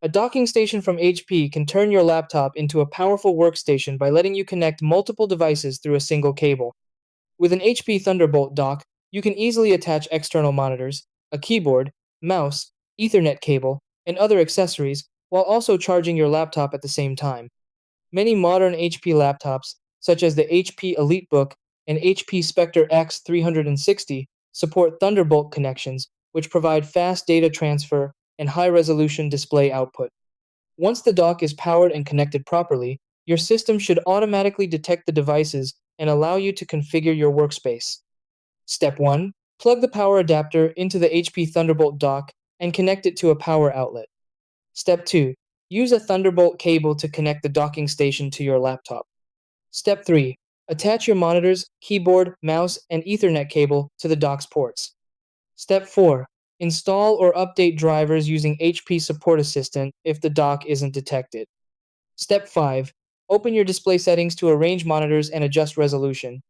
A docking station from HP can turn your laptop into a powerful workstation by letting you connect multiple devices through a single cable. With an HP Thunderbolt dock, you can easily attach external monitors, a keyboard, mouse, Ethernet cable, and other accessories, while also charging your laptop at the same time. Many modern HP laptops, such as the HP EliteBook and HP Spectre X360, support Thunderbolt connections, which provide fast data transfer and high-resolution display output. Once the dock is powered and connected properly, your system should automatically detect the devices and allow you to configure your workspace. Step 1. Plug the power adapter into the HP Thunderbolt dock and connect it to a power outlet. Step 2. Use a Thunderbolt cable to connect the docking station to your laptop. Step 3. Attach your monitors, keyboard, mouse, and Ethernet cable to the dock's ports. Step 4. Install or update drivers using HP Support Assistant if the dock isn't detected. Step 5. Open your display settings to arrange monitors and adjust resolution.